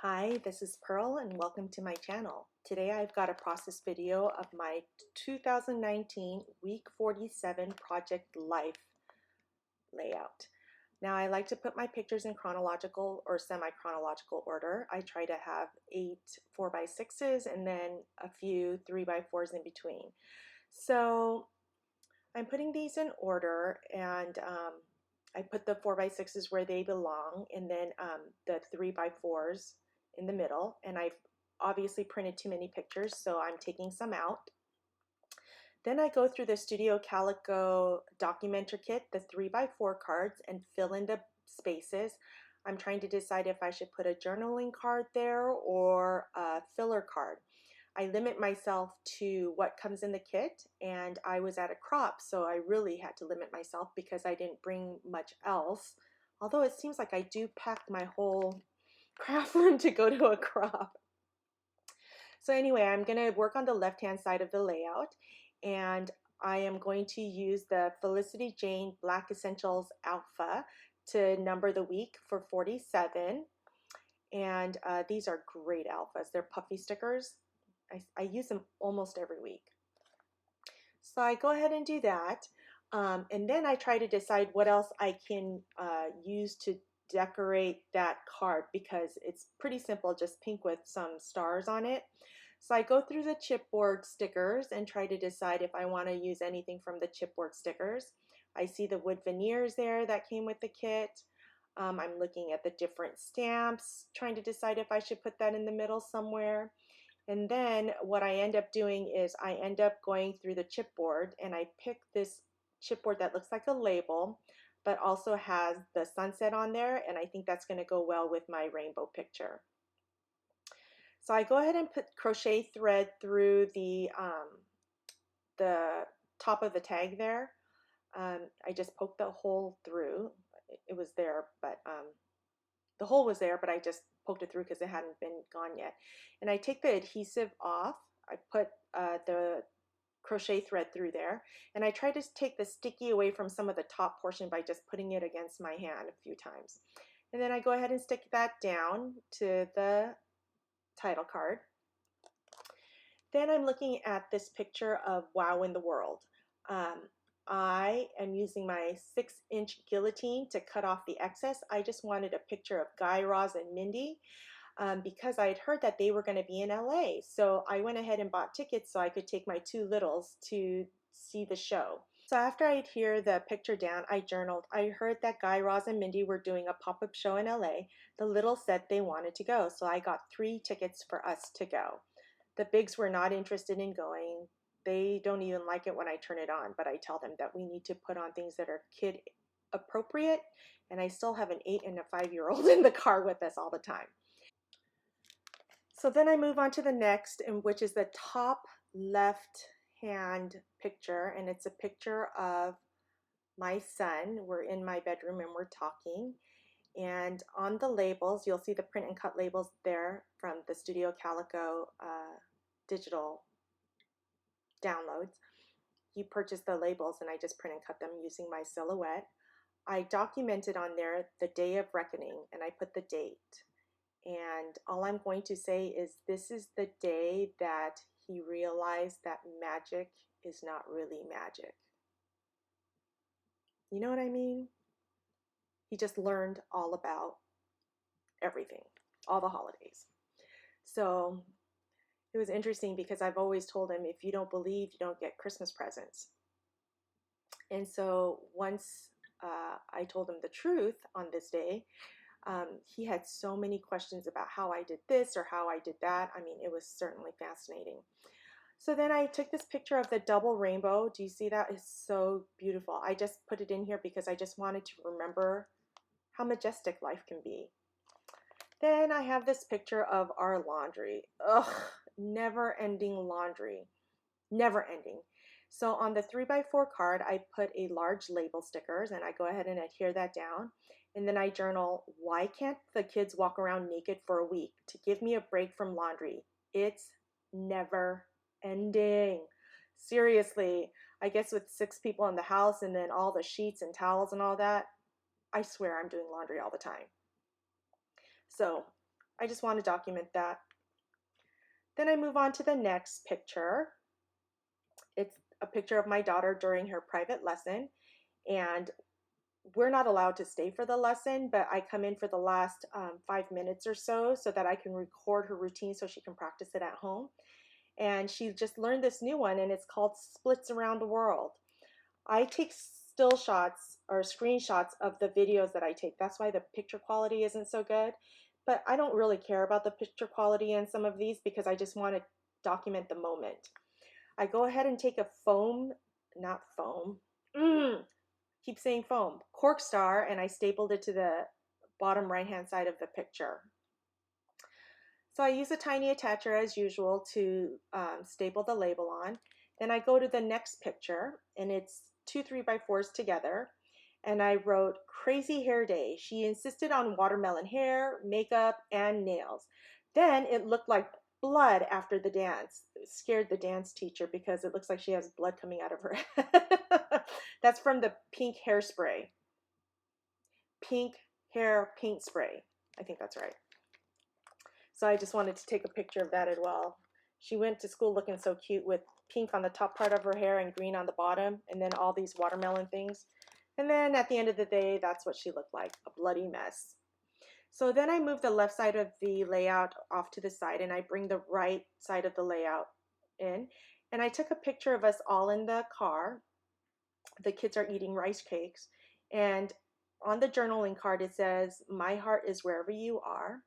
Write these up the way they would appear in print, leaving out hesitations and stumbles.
Hi, this is Pearl and welcome to my channel. Today I've got a process video of my 2019 week 47 project life layout. Now I like to put my pictures in chronological or semi-chronological order. I try to have 8 4x6s and then a few 3x4s in between. So I'm putting these in order, and I put the 4x6s where they belong, and then the 3x4s in the middle. And I've obviously printed too many pictures, so I'm taking some out. Then I go through the Studio Calico Documenter Kit, the 3x4 cards, and fill in the spaces. I'm trying to decide if I should put a journaling card there or a filler card. I limit myself to what comes in the kit, and I was at a crop, so I really had to limit myself because I didn't bring much else. Although it seems like I do pack my whole craft room to go to a crop. So anyway, I'm going to work on the left-hand side of the layout, and I am going to use the Felicity Jane Black Essentials Alpha to number the week for 47. And these are great alphas. They're puffy stickers. I use them almost every week. So I go ahead and do that. And then I try to decide what else I can use to decorate that card, because it's pretty simple, just pink with some stars on it. So I go through the chipboard stickers and try to decide if I want to use anything from the chipboard stickers. I see the wood veneers there that came with the kit. I'm looking at the different stamps, trying to decide if I should put that in the middle somewhere. And then what I end up doing is I end up going through the chipboard, and I pick this chipboard that looks like a label, but also has the sunset on there, and I think that's going to go well with my rainbow picture. So I go ahead and put crochet thread through the top of the tag there. I just poked the hole through. It was there, but the hole was there, but I just poked it through because it hadn't been gone yet. And I take the adhesive off. I put the crochet thread through there, and I try to take the sticky away from some of the top portion by just putting it against my hand a few times. And then I go ahead and stick that down to the title card. Then I'm looking at this picture of Wow in the World. I am using my 6-inch guillotine to cut off the excess. I just wanted a picture of Guy, Raz, and Mindy because I had heard that they were going to be in LA. So I went ahead and bought tickets so I could take my 2 littles to see the show. So after I'd hear the picture down, I journaled. I heard that Guy, Raz, and Mindy were doing a pop-up show in LA. The littles said they wanted to go, so I got 3 tickets for us to go. The bigs were not interested in going. They don't even like it when I turn it on, but I tell them that we need to put on things that are kid appropriate, and I still have an 8 and a 5-year-old in the car with us all the time. So then I move on to the next, which is the top left hand picture, and it's a picture of my son. We're in my bedroom and we're talking. And on the labels, you'll see the print and cut labels there from the Studio Calico digital downloads. You purchase the labels, and I just print and cut them using my silhouette. I documented on there the day of reckoning, and I put the date. And all I'm going to say is this is the day that he realized that magic is not really magic. You know what I mean? He just learned all about everything, all the holidays. So it was interesting because I've always told him, if you don't believe, you don't get Christmas presents. And so once I told him the truth on this day, he had so many questions about how I did this or how I did that. I mean, it was certainly fascinating. So then I took this picture of the double rainbow. Do you see that? It's so beautiful. I just put it in here because I just wanted to remember how majestic life can be. Then I have this picture of our laundry. Ugh, never-ending laundry. Never ending. So on the 3x4 card, I put a large label stickers, and I go ahead and adhere that down. And then I journal, why can't the kids walk around naked for a week to give me a break from laundry? It's never ending. Seriously, I guess with 6 people in the house and then all the sheets and towels and all that, I swear I'm doing laundry all the time. So I just want to document that. Then I move on to the next picture. It's a picture of my daughter during her private lesson, and we're not allowed to stay for the lesson, but I come in for the last 5 minutes or so that I can record her routine so she can practice it at home. And she just learned this new one, and it's called Splits Around the World. I take still shots or screenshots of the videos that I take. That's why the picture quality isn't so good. But I don't really care about the picture quality in some of these because I just want to document the moment. I go ahead and take a not foam, keep saying foam, cork star, and I stapled it to the bottom right hand side of the picture. So I use a tiny attacher as usual to staple the label on. Then I go to the next picture, and it's 2 3x4s together, and I wrote Crazy Hair Day. She insisted on watermelon hair, makeup, and nails. Then it looked like blood after the dance. It scared the dance teacher because it looks like she has blood coming out of her head. That's from the pink hairspray. Pink hair paint spray. I think that's right. So I just wanted to take a picture of that as well. She went to school looking so cute with pink on the top part of her hair and green on the bottom, and then all these watermelon things. And then at the end of the day, that's what she looked like, a bloody mess. So then I move the left side of the layout off to the side, and I bring the right side of the layout in. And I took a picture of us all in the car. The kids are eating rice cakes. And on the journaling card, it says, "My heart is wherever you are."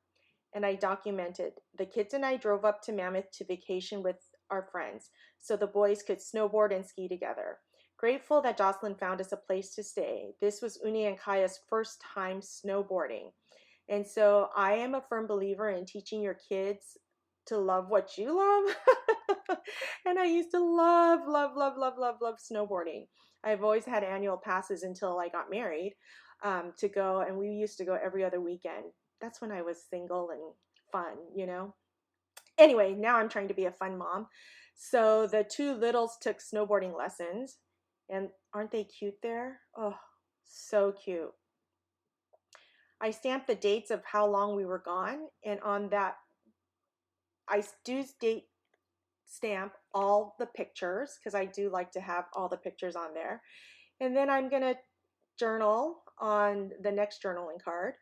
And I documented. The kids and I drove up to Mammoth to vacation with our friends so the boys could snowboard and ski together. Grateful that Jocelyn found us a place to stay. This was Uni and Kaya's first time snowboarding. And so I am a firm believer in teaching your kids to love what you love. And I used to love, love, love, love, love, love snowboarding. I've always had annual passes until I got married to go, and we used to go every other weekend. That's when I was single and fun, you know? Anyway, now I'm trying to be a fun mom. So the two littles took snowboarding lessons, and aren't they cute there? Oh, so cute. I stamped the dates of how long we were gone, and on that, I do date stamp all the pictures because I do like to have all the pictures on there. And then I'm going to journal on the next journaling card.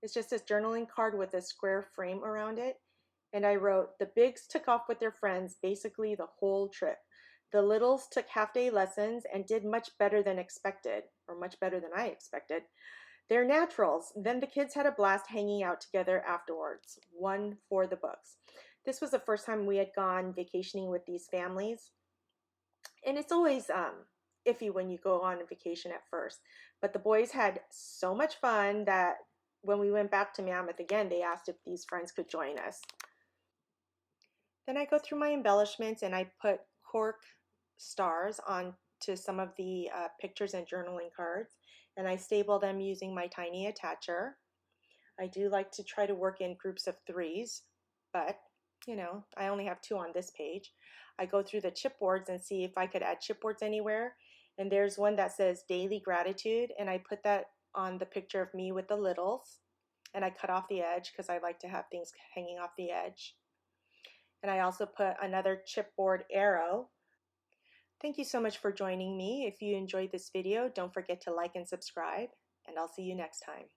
It's just this journaling card with a square frame around it. And I wrote, "The bigs took off with their friends basically the whole trip. The littles took half-day lessons and did much better than expected, or much better than I expected. They're naturals. Then the kids had a blast hanging out together afterwards. One for the books." This was the first time we had gone vacationing with these families. And it's always iffy when you go on a vacation at first. But the boys had so much fun that when we went back to Mammoth again, they asked if these friends could join us. Then I go through my embellishments and I put cork stars onto some of the pictures and journaling cards, and I staple them using my tiny attacher. I do like to try to work in groups of 3s, but you know, I only have 2 on this page. I go through the chipboards and see if I could add chipboards anywhere, and there's one that says daily gratitude, and I put that on the picture of me with the littles, and I cut off the edge because I like to have things hanging off the edge. And I also put another chipboard arrow. Thank you so much for joining me. If you enjoyed this video, don't forget to like and subscribe, and I'll see you next time.